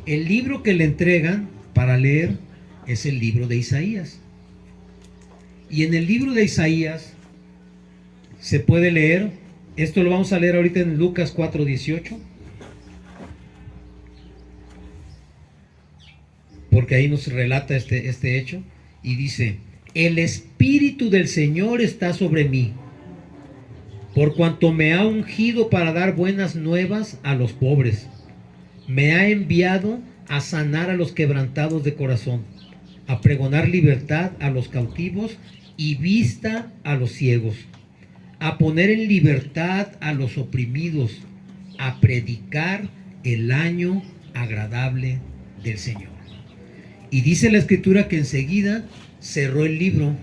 el libro que le entregan para leer es el libro de Isaías. Y en el libro de Isaías se puede leer, esto lo vamos a leer ahorita en Lucas 4:18, porque ahí nos relata este hecho, y dice: el Espíritu del Señor está sobre mí, por cuanto me ha ungido para dar buenas nuevas a los pobres. Me ha enviado a sanar a los quebrantados de corazón, a pregonar libertad a los cautivos y vista a los ciegos, a poner en libertad a los oprimidos, a predicar el año agradable del Señor. Y dice la Escritura que enseguida cerró el libro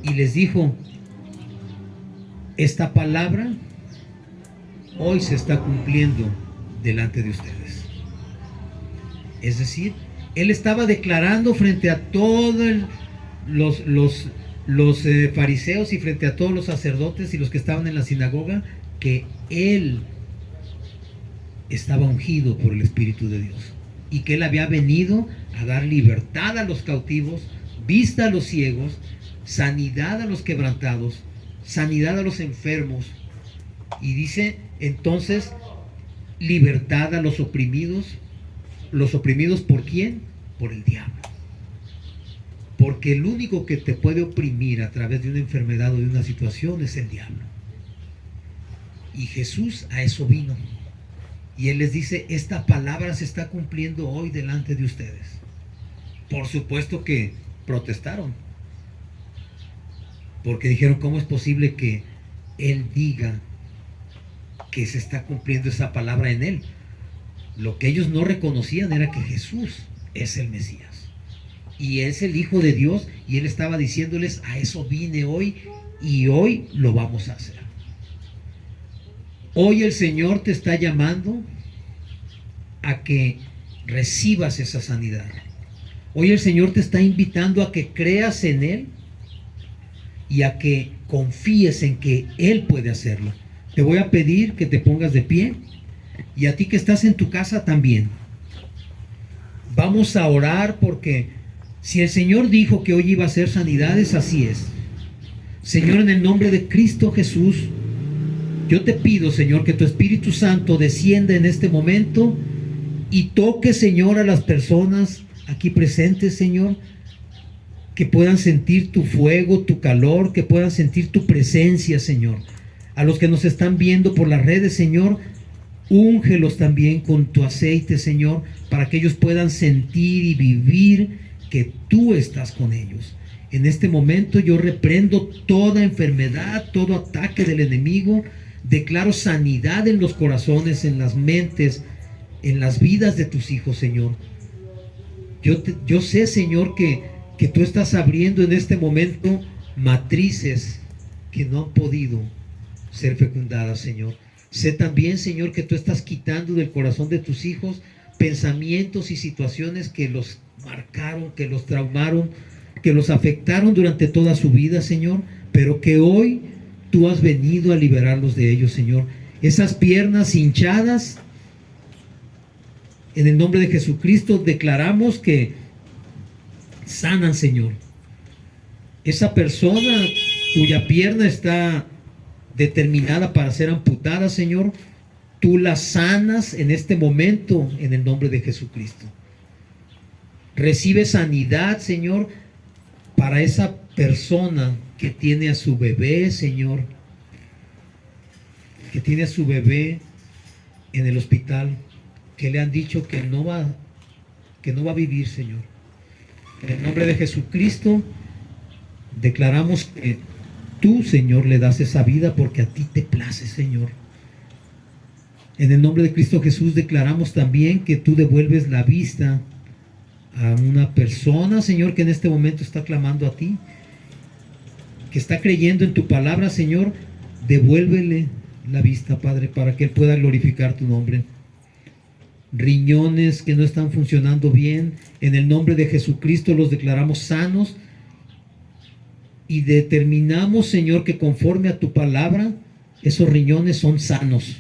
y les dijo: esta palabra hoy se está cumpliendo delante de ustedes. Es decir, él estaba declarando frente a todos los fariseos y frente a todos los sacerdotes y los que estaban en la sinagoga que él estaba ungido por el Espíritu de Dios y que él había venido a dar libertad a los cautivos, vista a los ciegos, sanidad a los quebrantados, sanidad a los enfermos. Y dice entonces: libertad a los oprimidos. ¿Los oprimidos por quién? Por el diablo. Porque el único que te puede oprimir a través de una enfermedad o de una situación es el diablo. Y Jesús a eso vino. Y Él les dice: esta palabra se está cumpliendo hoy delante de ustedes. Por supuesto que protestaron, porque dijeron: ¿cómo es posible que Él diga que se está cumpliendo esa palabra en Él? Lo que ellos no reconocían era que Jesús es el Mesías y es el Hijo de Dios, y Él estaba diciéndoles: a eso vine hoy y hoy lo vamos a hacer. Hoy el Señor te está llamando a que recibas esa sanidad. Hoy el Señor te está invitando a que creas en Él y a que confíes en que Él puede hacerlo. Te voy a pedir que te pongas de pie, y a ti que estás en tu casa también. Vamos a orar, porque si el Señor dijo que hoy iba a hacer sanidades, así es. Señor, en el nombre de Cristo Jesús, yo te pido, Señor, que tu Espíritu Santo descienda en este momento y toque, Señor, a las personas aquí presentes, Señor, que puedan sentir tu fuego, tu calor, que puedan sentir tu presencia, Señor. A los que nos están viendo por las redes, Señor, úngelos también con tu aceite, Señor, para que ellos puedan sentir y vivir que tú estás con ellos. En este momento yo reprendo toda enfermedad, todo ataque del enemigo. Declaro sanidad en los corazones, en las mentes, en las vidas de tus hijos, Señor. Yo sé, Señor, que tú estás abriendo en este momento matrices que no han podido ser fecundadas, Señor. Sé también, Señor, que tú estás quitando del corazón de tus hijos pensamientos y situaciones que los marcaron, que los traumaron, que los afectaron durante toda su vida, Señor, pero que hoy tú has venido a liberarlos de ellos, Señor. Esas piernas hinchadas, en el nombre de Jesucristo declaramos que sanan, Señor. Esa persona cuya pierna está determinada para ser amputada, Señor, tú la sanas en este momento en el nombre de Jesucristo. Recibe sanidad, Señor, para esa persona que tiene a su bebé, Señor, que tiene a su bebé en el hospital, que le han dicho que no va a vivir, Señor. En el nombre de Jesucristo declaramos que tú, Señor, le das esa vida porque a ti te place, Señor. En el nombre de Cristo Jesús declaramos también que tú devuelves la vista a una persona, Señor, que en este momento está clamando a ti, que está creyendo en tu palabra, Señor. Devuélvele la vista, Padre, para que él pueda glorificar tu nombre. Riñones que no están funcionando bien, en el nombre de Jesucristo los declaramos sanos y determinamos, Señor, que conforme a tu palabra esos riñones son sanos.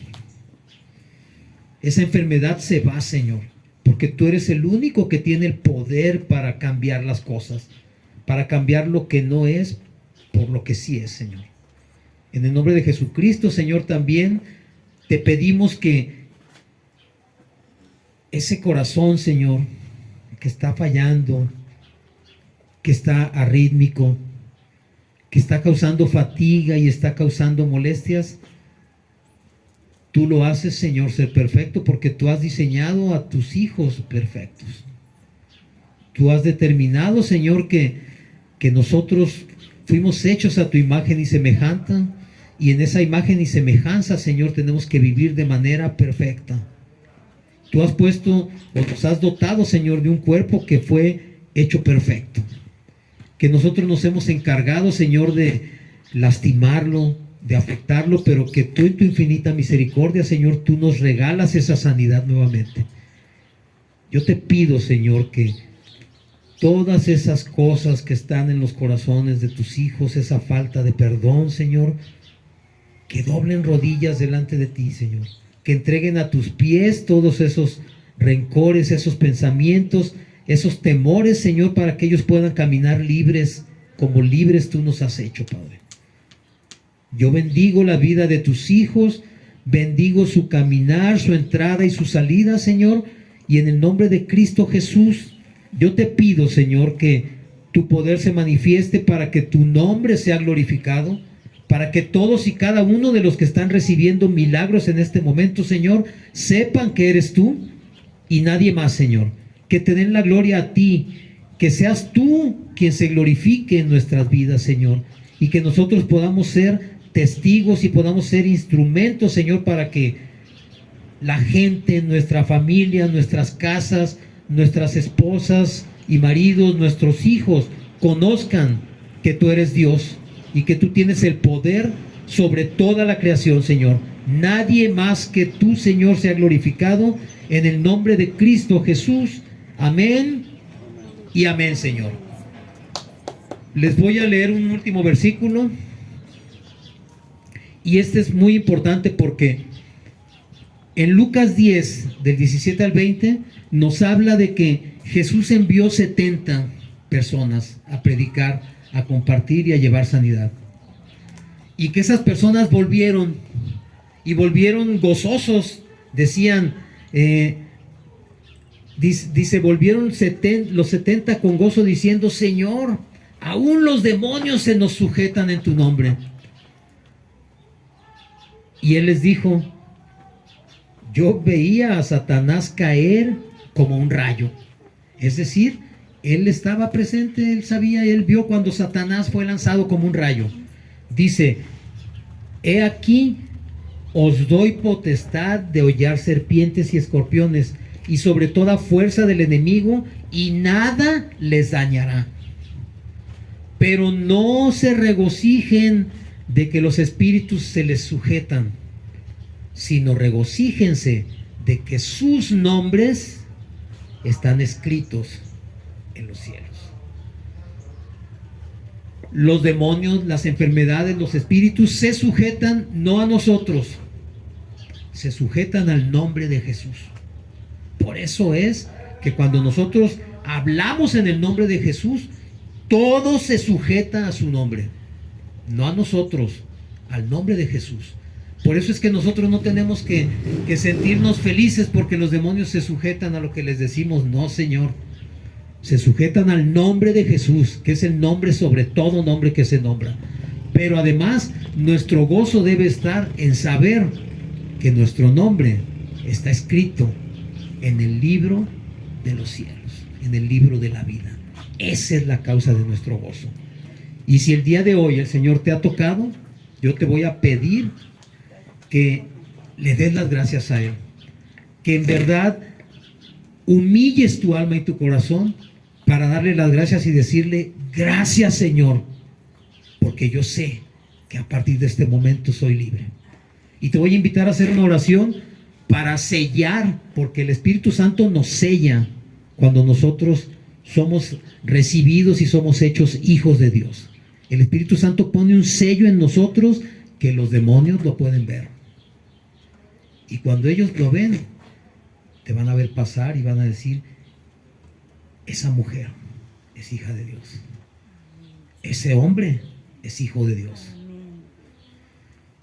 Esa enfermedad se va, Señor, porque tú eres el único que tiene el poder para cambiar las cosas, para cambiar lo que no es por lo que sí es, Señor. En el nombre de Jesucristo, Señor, también te pedimos que ese corazón, Señor, que está fallando, que está arrítmico, que está causando fatiga y está causando molestias, tú lo haces, Señor, ser perfecto, porque tú has diseñado a tus hijos perfectos. Tú has determinado, Señor, que nosotros fuimos hechos a tu imagen y semejanza, y en esa imagen y semejanza, Señor, tenemos que vivir de manera perfecta. Tú has puesto o nos has dotado, Señor, de un cuerpo que fue hecho perfecto, que nosotros nos hemos encargado, Señor, de lastimarlo, de afectarlo, pero que tú en tu infinita misericordia, Señor, tú nos regalas esa sanidad nuevamente. Yo te pido, Señor, que todas esas cosas que están en los corazones de tus hijos, esa falta de perdón, Señor, que doblen rodillas delante de ti, Señor, que entreguen a tus pies todos esos rencores, esos pensamientos, esos temores, Señor, para que ellos puedan caminar libres, como libres tú nos has hecho, Padre. Yo bendigo la vida de tus hijos, bendigo su caminar, su entrada y su salida, Señor, y en el nombre de Cristo Jesús, yo te pido, Señor, que tu poder se manifieste para que tu nombre sea glorificado, para que todos y cada uno de los que están recibiendo milagros en este momento, Señor, sepan que eres tú y nadie más, Señor. Que te den la gloria a ti, que seas tú quien se glorifique en nuestras vidas, Señor, y que nosotros podamos ser testigos y podamos ser instrumentos, Señor, para que la gente, nuestra familia, nuestras casas, nuestras esposas y maridos, nuestros hijos, conozcan que tú eres Dios y que tú tienes el poder sobre toda la creación, Señor. Nadie más que tú, Señor, sea glorificado en el nombre de Cristo Jesús. Amén y amén, Señor. Les voy a leer un último versículo, y este es muy importante porque en Lucas 10, del 17 al 20, nos habla de que Jesús envió 70 personas a predicar, a compartir y a llevar sanidad. Y que esas personas volvieron, y volvieron gozosos. Decían, volvieron los 70 con gozo diciendo: Señor, aún los demonios se nos sujetan en tu nombre. Y él les dijo: yo veía a Satanás caer como un rayo. Es decir, él estaba presente, él sabía, él vio cuando Satanás fue lanzado como un rayo. Dice: he aquí, os doy potestad de hollar serpientes y escorpiones, y sobre toda fuerza del enemigo, y nada les dañará. Pero no se regocijen de que los espíritus se les sujetan, sino regocíjense de que sus nombres están escritos en los cielos. Los demonios, las enfermedades, los espíritus se sujetan no a nosotros, se sujetan al nombre de Jesús. Por eso es que cuando nosotros hablamos en el nombre de Jesús, todo se sujeta a su nombre, no a nosotros, al nombre de Jesús. Por eso es que nosotros no tenemos que sentirnos felices porque los demonios se sujetan a lo que les decimos. No, Señor. Se sujetan al nombre de Jesús, que es el nombre sobre todo nombre que se nombra. Pero además, nuestro gozo debe estar en saber que nuestro nombre está escrito en el libro de los cielos, en el libro de la vida. Esa es la causa de nuestro gozo. Y si el día de hoy el Señor te ha tocado, yo te voy a pedir que le des las gracias a Él, que en verdad humilles tu alma y tu corazón para darle las gracias y decirle: gracias, Señor, porque yo sé que a partir de este momento soy libre. Y te voy a invitar a hacer una oración para sellar, porque el Espíritu Santo nos sella cuando nosotros somos recibidos y somos hechos hijos de Dios. El Espíritu Santo pone un sello en nosotros que los demonios lo pueden ver. Y cuando ellos lo ven, te van a ver pasar y van a decir, esa mujer es hija de Dios. Ese hombre es hijo de Dios.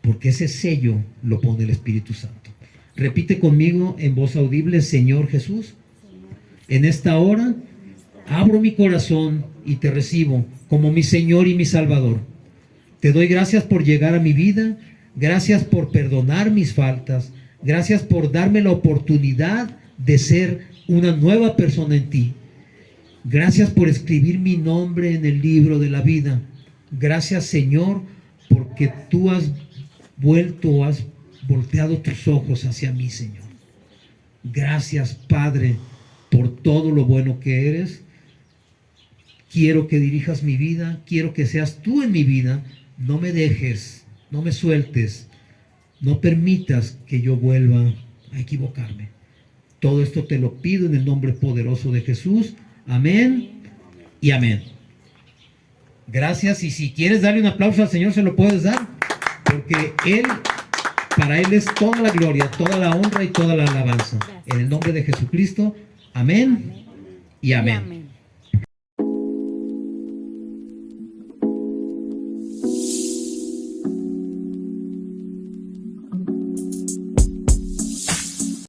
Porque ese sello lo pone el Espíritu Santo. Repite conmigo en voz audible, Señor Jesús, en esta hora abro mi corazón y te recibo como mi Señor y mi Salvador. Te doy gracias por llegar a mi vida, gracias por perdonar mis faltas, gracias por darme la oportunidad de ser una nueva persona en ti. Gracias por escribir mi nombre en el libro de la vida. Gracias, Señor, porque tú has volteado tus ojos hacia mí, Señor. Gracias, Padre, por todo lo bueno que eres. Quiero que dirijas mi vida, quiero que seas tú en mi vida. No me dejes, no me sueltes, no permitas que yo vuelva a equivocarme. Todo esto te lo pido en el nombre poderoso de Jesús. Amén y amén. Gracias, y si quieres darle un aplauso al Señor, se lo puedes dar, porque para Él es toda la gloria, toda la honra y toda la alabanza. En el nombre de Jesucristo, amén y amén.